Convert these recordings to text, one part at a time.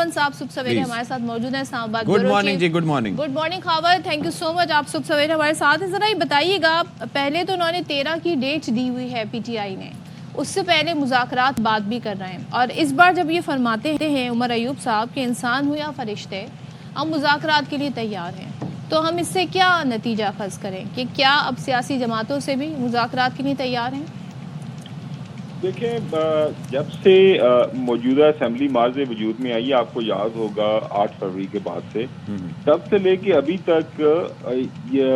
خاور صاحب صبح سویرے ہمارے ساتھ موجود ہیں اسلام آباد گڈ مارننگ جی. Good morning. Good morning Khawar, thank you so much, آپ صبح سویرے ہمارے ساتھ ہیں. ذرا یہ بتائیے گا, پہلے تو انہوں نے 13 کی ڈیٹ دی ہوئی ہے پی ٹی آئی نے, اس سے پہلے مذاکرات بات بھی کر رہے ہیں, اور اس بار جب یہ فرماتے ہیں عمر ایوب صاحب کہ انسان ہو یا فرشتے ہم مذاکرات کے لیے تیار ہیں, تو ہم اس سے کیا نتیجہ اخذ کریں کہ کیا اب سیاسی جماعتوں سے بھی مذاکرات کے لیے تیار ہیں؟ دیکھیں, جب سے موجودہ اسمبلی ماضی وجود میں آئی, آپ کو یاد ہوگا 8 فروری کے بعد سے, تب سے لے کے ابھی تک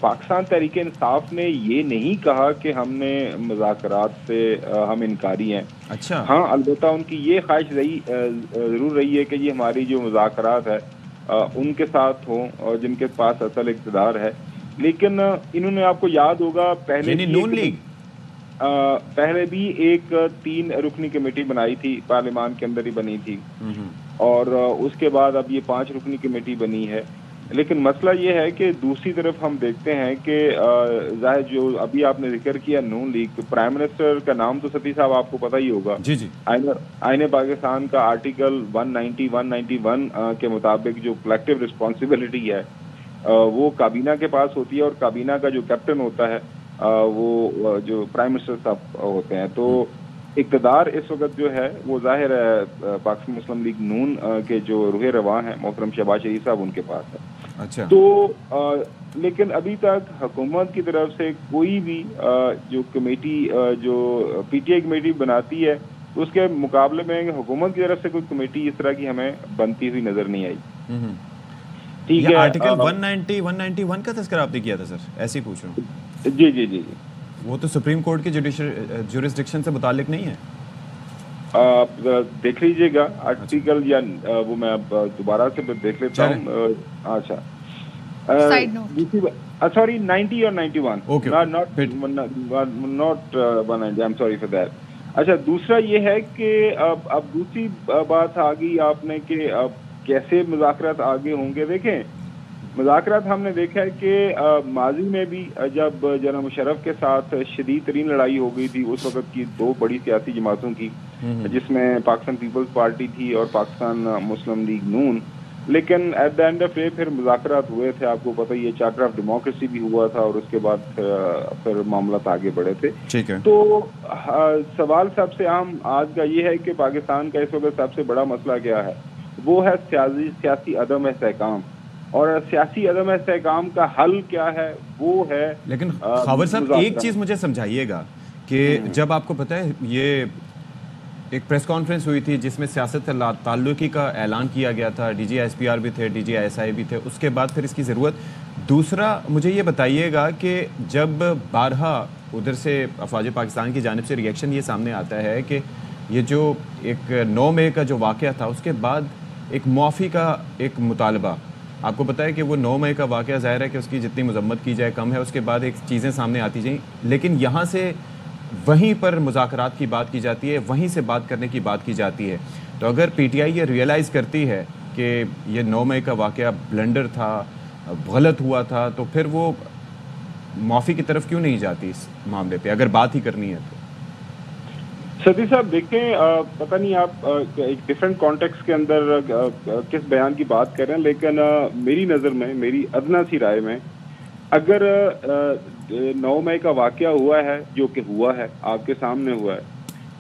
پاکستان تحریک انصاف نے یہ نہیں کہا کہ ہم نے مذاکرات سے ہم انکاری ہیں. اچھا. ہاں, البتہ ان کی یہ خواہش ضرور رہی ہے کہ یہ ہماری جو مذاکرات ہے ان کے ساتھ ہوں اور جن کے پاس اصل اقتدار ہے. لیکن انہوں نے, آپ کو یاد ہوگا, پہلے بھی ایک 3 رکنی کمیٹی بنائی تھی, پارلیمان کے اندر ہی بنی تھی, اور اس کے بعد اب یہ 5 رکنی کمیٹی بنی ہے. لیکن مسئلہ یہ ہے کہ دوسری طرف ہم دیکھتے ہیں کہ ظاہر جو ابھی آپ نے ذکر کیا نون لیگ, پرائم منسٹر کا نام تو ستی صاحب آپ کو پتہ ہی ہوگا. جی جی. آئین پاکستان کا آرٹیکل 191 کے مطابق جو کلیکٹیو رسپانسبلٹی ہے وہ کابینہ کے پاس ہوتی ہے, اور کابینہ کا جو کیپٹن ہوتا ہے وہ جو پرائم منسٹر صاحب ہوتے ہیں. تو اقتدار اس وقت جو ہے وہ ظاہر ہے پاکستان مسلم لیگ نون کے جو روح رواں ہیں محترم شہباز شریف صاحب ان کے پاس ہے. اچھا. تو لیکن ابھی تک حکومت کی طرف سے کوئی بھی جو کمیٹی جو پی ٹی آئی کمیٹی بناتی ہے تو اس کے مقابلے میں حکومت کی طرف سے کوئی کمیٹی اس طرح کی ہمیں بنتی ہوئی نظر نہیں آئی. ٹھیک ہے. آرٹیکل 191 کا تذکرہ آپ نے کیا تھا سر, ایسے ہی پوچھ رہا ہوں. جی جی جی جی. وہ تو سپریم کورٹ کی جوریسڈکشن سے متعلق نہیں ہے. آپ دیکھ لیجئے گا آرٹیکل, یا وہ میں اب دوبارہ سے دیکھ لیتا ہوں. اچھا, سوری 90 اور 91, not 190, I am sorry for that. اچھا, دوسرا یہ ہے کہ اب دوسری بات آ گئی آپ نے کہ اب کیسے مذاکرات آگے ہوں گے. دیکھیں, مذاکرات ہم نے دیکھا ہے کہ ماضی میں بھی جب جناب مشرف کے ساتھ شدید ترین لڑائی ہو گئی تھی اس وقت کی 2 بڑی سیاسی جماعتوں کی, جس میں پاکستان پیپلز پارٹی تھی اور پاکستان مسلم لیگ نون, لیکن at the end of day پھر مذاکرات ہوئے تھے. آپ کو پتہ, یہ چارٹر آف ڈیموکریسی بھی ہوا تھا اور اس کے بعد پھر معاملات آگے بڑھے تھے. تو سوال سب سے اہم آج کا یہ ہے کہ پاکستان کا اس وقت سب سے بڑا مسئلہ کیا ہے, وہ ہے سیاسی عدم استحکام, اور سیاسی عدم استحکام کا حل کیا ہے وہ ہے. لیکن خاور صاحب ایک چیز مجھے سمجھائیے گا کہ جب آپ کو پتہ ہے یہ ایک پریس کانفرنس ہوئی تھی جس میں سیاست تعلقی کا اعلان کیا گیا تھا, D G S P R بھی تھے, ڈی جی ایس آئی بھی تھے, اس کے بعد پھر اس کی ضرورت. دوسرا مجھے یہ بتائیے گا کہ جب بارہا ادھر سے افواج پاکستان کی جانب سے ریئیکشن یہ سامنے آتا ہے کہ یہ جو ایک 9 مئی کا جو واقعہ تھا اس کے بعد ایک معافی کا ایک مطالبہ, آپ کو پتہ ہے کہ وہ 9 مئی کا واقعہ ظاہر ہے کہ اس کی جتنی مذمت کی جائے کم ہے, اس کے بعد ایک چیزیں سامنے آتی جائیں, لیکن یہاں سے وہیں پر مذاکرات کی بات کی جاتی ہے, وہیں سے بات کرنے کی بات کی جاتی ہے. تو اگر پی ٹی آئی یہ ریئلائز کرتی ہے کہ یہ 9 مئی کا واقعہ بلنڈر تھا, غلط ہوا تھا, تو پھر وہ معافی کی طرف کیوں نہیں جاتی اس معاملے پہ اگر بات ہی کرنی ہے تو؟ ستی صاحب دیکھیں, پتہ نہیں آپ ایک ڈفرینٹ کانٹیکس کے اندر کس بیان کی بات کر رہے ہیں, لیکن میری نظر میں, میری ادنا سی رائے میں, اگر 9 مئی کا واقعہ ہوا ہے جو کہ ہوا ہے, آپ کے سامنے ہوا ہے,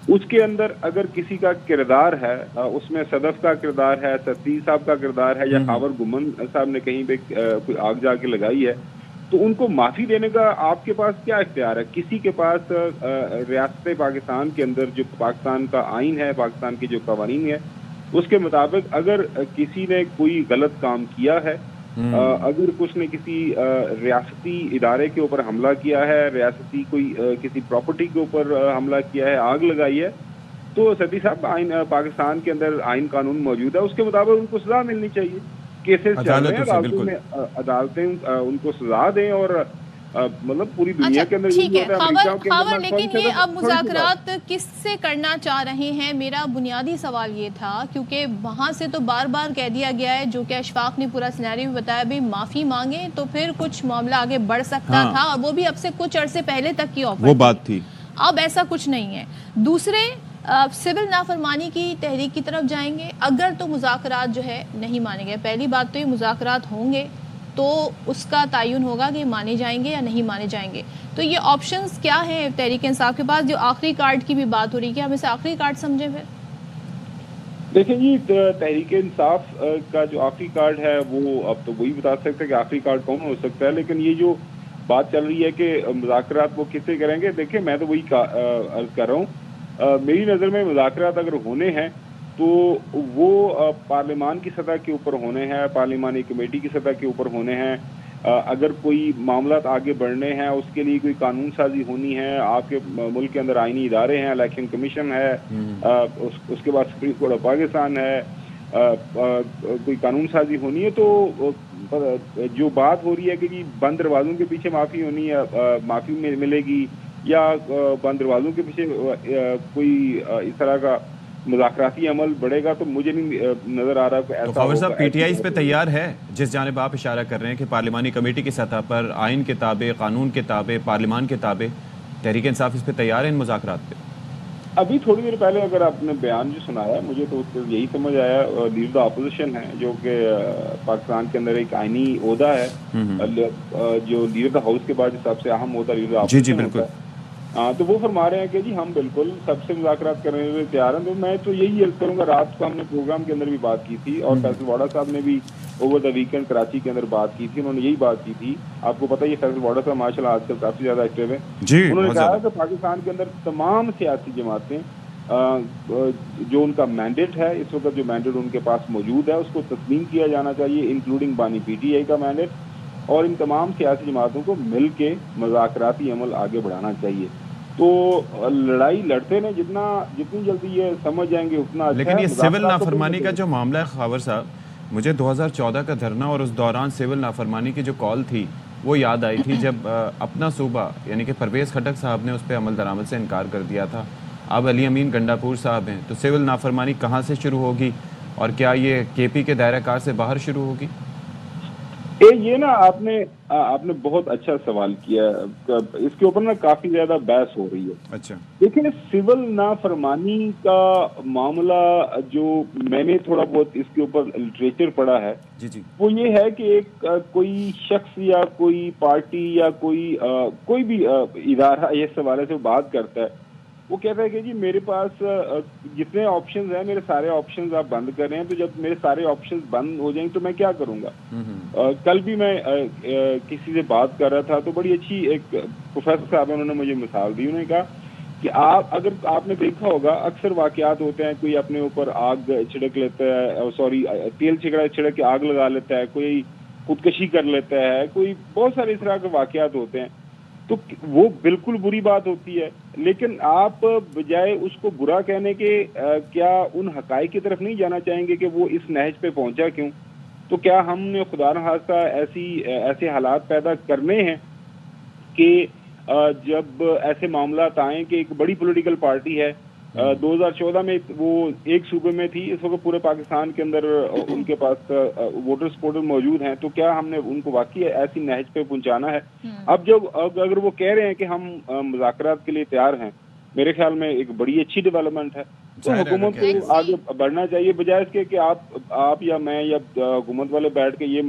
اس کے اندر اگر کسی کا کردار ہے, اس میں صدف کا کردار ہے, ستی صاحب کا کردار ہے, یا خاور گمن صاحب نے کہیں پہ کوئی آگ جا کے لگائی ہے, تو ان کو معافی دینے کا آپ کے پاس کیا اختیار ہے؟ کسی کے پاس ریاست پاکستان کے اندر جو پاکستان کا آئین ہے, پاکستان کے جو قوانین ہے, اس کے مطابق اگر کسی نے کوئی غلط کام کیا ہے, اگر کچھ نے کسی ریاستی ادارے کے اوپر حملہ کیا ہے, ریاستی کوئی کسی پراپرٹی کے اوپر حملہ کیا ہے, آگ لگائی ہے, تو ستی صاحب آئین پاکستان کے اندر آئین قانون موجود ہے, اس کے مطابق ان کو سزا ملنی چاہیے. کیسز چل رہے ہیں, عدالتیں ان کو سزا دیں, اور مطلب پوری دنیا کے اندر. ٹھیک ہے خاور, لیکن یہ اب مذاکرات کس سے کرنا چاہ رہے ہیں, میرا بنیادی سوال یہ تھا, کیونکہ وہاں سے تو بار بار کہہ دیا گیا ہے, جو کہ اشفاق نے پورا سینیریو بھی بتایا, بھی معافی مانگیں تو پھر کچھ معاملہ آگے بڑھ سکتا تھا, اور وہ بھی اب سے کچھ عرصے پہلے تک کی آفر, وہ بات تھی. اب ایسا کچھ نہیں ہے. دوسرے سول نافرمانی کی تحریک کی طرف جائیں گے اگر تو مذاکرات جو ہے نہیں مانے گئے؟ پہلی بات تو یہ مذاکرات ہوں گے تو اس کا تعین ہوگا کہ مانے جائیں گے یا نہیں مانے جائیں گے. تو یہ آپشنز کیا ہیں تحریک انصاف کے پاس؟ جو آخری کارڈ کی بھی بات ہو رہی ہے، کیا ہم اسے آخری کارڈ سمجھیں پھر؟ دیکھیں جی، تحریک انصاف کا جو آخری کارڈ ہے وہ اب تو وہی بتا سکتے ہیں کہ آخری کارڈ کون ہو سکتا ہے، لیکن یہ جو بات چل رہی ہے کہ مذاکرات وہ کس سے کریں گے، دیکھیں میں تو وہی عرض کر رہا ہوں، میری نظر میں مذاکرات اگر ہونے ہیں تو وہ پارلیمان کی سطح کے اوپر ہونے ہیں، پارلیمانی کمیٹی کی سطح کے اوپر ہونے ہیں. اگر کوئی معاملات آگے بڑھنے ہیں اس کے لیے کوئی قانون سازی ہونی ہے، آپ کے ملک کے اندر آئینی ادارے ہیں، الیکشن کمیشن ہے، اس کے بعد سپریم کورٹ آف پاکستان ہے، کوئی قانون سازی ہونی ہے، تو جو بات ہو رہی ہے کہ جی بند دروازوں کے پیچھے معافی ہونی ہے، معافی ملے گی، یا بند دروازوں کے پیچھے کوئی اس طرح کا مذاکراتی عمل بڑھے گا، تو مجھے نہیں نظر آ رہا کہ ایسا. تو خاور صاحب پی ٹی آئی اس پہ تیار ہے؟ جس جانب آپ اشارہ کر رہے ہیں کہ پارلیمانی کمیٹی کی سطح پر آئین کے تابع، قانون کے تابع، پارلیمان کے تابع تحریک انصاف اس پہ تیار ہے ان مذاکرات پہ؟ ابھی تھوڑی دیر پہلے اگر آپ نے بیان جو سنایا مجھے تو اس سے یہی سمجھ آیا، لیڈر اپوزیشن ہے جو کہ پاکستان کے اندر ایک آئینی عہدہ ہے، جو لیڈر ہاؤس کے بعد جو سب سے اہم عہدہ لیڈر اپوزیشن ہوتا ہے، تو وہ فرما رہے ہیں کہ جی ہم بالکل سب سے مذاکرات کرنے کے لیے تیار ہیں. تو میں تو یہی عرض کروں گا، رات کو ہم نے پروگرام کے اندر بھی بات کی تھی اور فیصل واڈا صاحب نے بھی اوور دا ویکینڈ کراچی کے اندر بات کی تھی، انہوں نے یہی بات کی تھی. آپ کو پتہ ہے فیصل واڈا صاحب ماشاء اللہ آج کل کافی زیادہ ایکٹیو ہیں. انہوں نے کہا کہ پاکستان کے اندر تمام سیاسی جماعتیں جو ان کا مینڈیٹ ہے اس وقت، جو مینڈیٹ ان کے پاس موجود ہے اس کو تسلیم کیا جانا چاہیے، انکلوڈنگ بانی پی ٹی آئی کا مینڈیٹ، اور ان تمام سیاسی جماعتوں کو مل کے مذاکراتی عمل آگے بڑھانا چاہیے. تو لڑائی لڑتے ہیں جتنی جلدی یہ سمجھ جائیں گے اتنا اچھا ہے. لیکن یہ سول نافرمانی کا جو معاملہ ہے خاور صاحب، مجھے 2014 کا دھرنا اور اس دوران سول نافرمانی کی جو کال تھی وہ یاد آئی تھی، جب اپنا صوبہ یعنی کہ پرویز خٹک صاحب نے اس پہ عمل درآمد سے انکار کر دیا تھا. اب علی امین گنڈاپور صاحب ہیں، تو سول نافرمانی کہاں سے شروع ہوگی اور کیا یہ کے پی کے دائرہ کار سے باہر شروع ہوگی؟ یہ نا آپ نے بہت اچھا سوال کیا، اس کے اوپر نا کافی زیادہ بحث ہو رہی ہے. اچھا، لیکن سول نافرمانی کا معاملہ جو میں نے تھوڑا بہت اس کے اوپر لٹریچر پڑھا ہے وہ یہ ہے کہ ایک کوئی شخص یا کوئی پارٹی یا کوئی بھی ادارہ اس حوالے سے بات کرتا ہے، وہ کہتا ہے کہ جی میرے پاس جتنے آپشنز ہیں میرے سارے آپشنز آپ بند کر رہے ہیں، تو جب میرے سارے آپشنز بند ہو جائیں تو میں کیا کروں گا. کل بھی میں کسی سے بات کر رہا تھا تو بڑی اچھی ایک پروفیسر صاحب انہوں نے مجھے مثال دی. انہوں نے کہا کہ اگر آپ نے دیکھا ہوگا اکثر واقعات ہوتے ہیں، کوئی اپنے اوپر آگ چھڑک لیتا ہے، تیل چھڑک کے آگ لگا لیتا ہے، کوئی خودکشی کر لیتا ہے، کوئی بہت سارے اس طرح کے واقعات ہوتے ہیں. تو وہ بالکل بری بات ہوتی ہے، لیکن آپ بجائے اس کو برا کہنے کے کیا ان حقائق کی طرف نہیں جانا چاہیں گے کہ وہ اس نہج پہ پہنچا کیوں؟ تو کیا ہم نے خدا نخواستہ ایسے حالات پیدا کرنے ہیں کہ جب ایسے معاملات آئیں کہ ایک بڑی پولیٹیکل پارٹی ہے، 2014 میں وہ ایک صوبے میں تھی، اس وقت پورے پاکستان کے اندر ان کے پاس ووٹر سپورٹر موجود ہیں، تو کیا ہم نے ان کو واقعی ایسی نہج پہ پہنچانا ہے؟ اب اگر وہ کہہ رہے ہیں کہ ہم مذاکرات کے لیے تیار ہیں، میرے خیال میں ایک بڑی اچھی ڈیولپمنٹ ہے. تو حکومت کو آگے بڑھنا چاہیے، بجائے اس کے کہ آپ یا میں یا حکومت والے بیٹھ کے یہ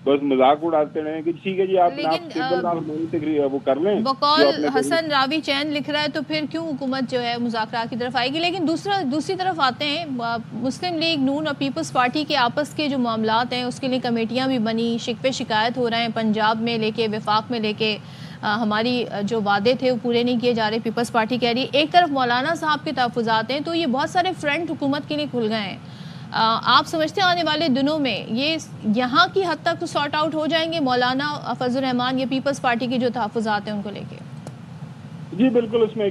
بس مذاق اڑاتے رہے کہ ٹھیک ہے جی آپ وہ کر لیں. بقول حسن راوی چین لکھ رہا ہے تو پھر کیوں حکومت جو ہے مذاکرات کی طرف آئے گی؟ لیکن دوسری طرف آتے ہیں، مسلم لیگ نون اور پیپلز پارٹی کے آپس کے جو معاملات ہیں اس کے لیے کمیٹیاں بھی بنی، شکوے شکایت ہو رہے ہیں پنجاب میں لے کے، وفاق میں لے کے، ہماری جو وعدے تھے وہ پورے نہیں کیے جا رہے. پیپلز پارٹی کہہ رہی ہے ایک طرف مولانا صاحب کے تحفظات ہیں، تو یہ بہت سارے فرنٹ حکومت کے لیے کھل گئے ہیں. آپ سمجھتے ہیں آنے والے دنوں میں یہ یہاں کی حد تک تو سارٹ آؤٹ ہو جائیں گے مولانا فضل الرحمان یا پیپلز پارٹی کے جو تحفظات ہیں ان کو لے کے؟ جی بالکل، اس میں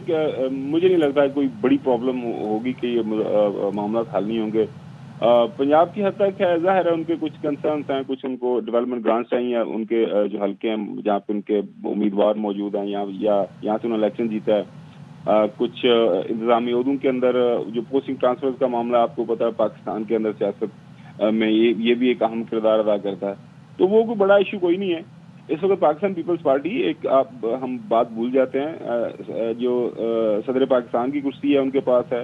مجھے نہیں لگتا کوئی بڑی پرابلم ہوگی کہ یہ معاملات حل نہیں ہوں گے. پنجاب کی حد تک ہے، ظاہر ہے ان کے کچھ کنسرنس ہیں، کچھ ان کو ڈیولپمنٹ گرانٹس چاہیے، ان کے جو حلقے ہیں جہاں پہ ان کے امیدوار موجود ہیں یا یہاں سے انہوں نے الیکشن جیتا ہے. کچھ انتظامی عہدوں کے اندر جو پوسٹنگ ٹرانسفر کا معاملہ آپ کو پتا ہے پاکستان کے اندر سیاست میں یہ بھی ایک اہم کردار ادا کرتا ہے. تو وہ کوئی بڑا ایشو کوئی نہیں ہے. اس وقت پاکستان پیپلز پارٹی ہم بات بھول جاتے ہیں، جو صدر پاکستان کی کرسی ہے ان کے پاس ہے،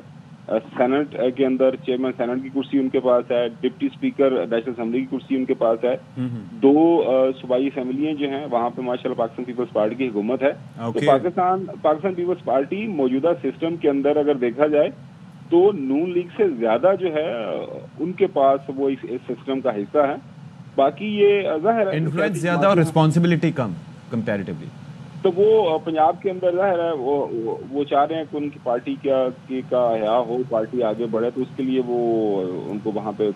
سینٹ کے اندر چیئرمین سینٹ کی کرسی ان کے پاس ہے, ڈپٹی اسپیکر نیشنل اسمبلی کی کرسی ان کے پاس ہے, 2 صوبائی اسمبلیاں جو ہیں وہاں پہ ماشاء اللہ پاکستان پیپلز پارٹی کی حکومت ہے. تو پاکستان پیپلز پارٹی موجودہ سسٹم کے اندر اگر دیکھا جائے تو نون لیگ سے زیادہ جو ہے ان کے پاس وہ اس سسٹم کا حصہ ہے. باقی یہ ظاہر ہے انفلوئنس زیادہ اور رسپانسبلٹی کم کمپیریٹیولی, تو وہ پنجاب کے اندر ظاہر ہے وہ چاہ رہے ہیں کہ ان کی پارٹی کا حیا ہو, پارٹی آگے بڑھے, تو اس کے لیے وہ ان کو وہاں پہ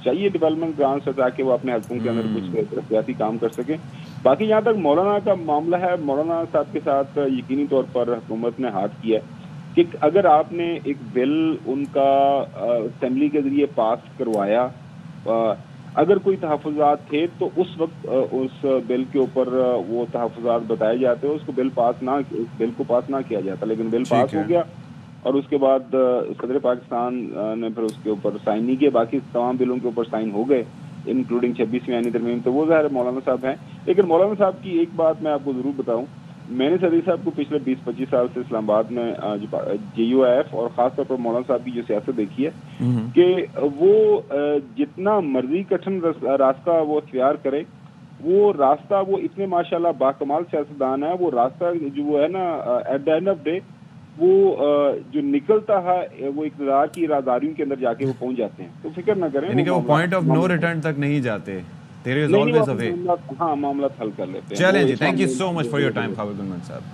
چاہیے ڈیولپمنٹ گرانٹس تاکہ وہ اپنے حلقوں کے اندر کچھ ترقیاتی کام کر سکیں. باقی جہاں تک مولانا کا معاملہ ہے, مولانا صاحب کے ساتھ یقینی طور پر حکومت نے ہاتھ کیا کہ اگر آپ نے ایک بل ان کا اسمبلی کے ذریعے پاس کروایا, اگر کوئی تحفظات تھے تو اس وقت اس بل کے اوپر وہ تحفظات بتائے جاتے, اس کو بل کو پاس نہ کیا جاتا. لیکن بل پاس ہو گیا اور اس کے بعد صدر پاکستان نے پھر اس کے اوپر سائن نہیں کیا. باقی تمام بلوں کے اوپر سائن ہو گئے انکلوڈنگ 26ویں آئینی ترمیم. تو وہ ظاہر مولانا صاحب ہیں. لیکن مولانا صاحب کی ایک بات میں آپ کو ضرور بتاؤں, میں نے صدر صاحب کو پچھلے 20-25 سال سے اسلام آباد میں JUIF اور خاص طور پر مولانا صاحب کی جو سیاست دیکھی ہے کہ وہ جتنا مرضی کٹھن راستہ وہ اختیار کرے, وہ راستہ وہ اتنے ماشاءاللہ باکمال سیاستدان ہے, وہ راستہ جو ہے نا at the end of day وہ جو نکلتا ہے وہ اقتدار کی اراداریوں کے اندر جا کے وہ پہنچ جاتے ہیں. تو فکر نہ کریں, یعنی کہ وہ پوائنٹ آف نو ریٹرن تک نہیں جاتے. There is always a way. ہاں معاملات حل کر لیتے ہیں. چلیں جی, thank you so much for your time Khawar Ghumman صاحب.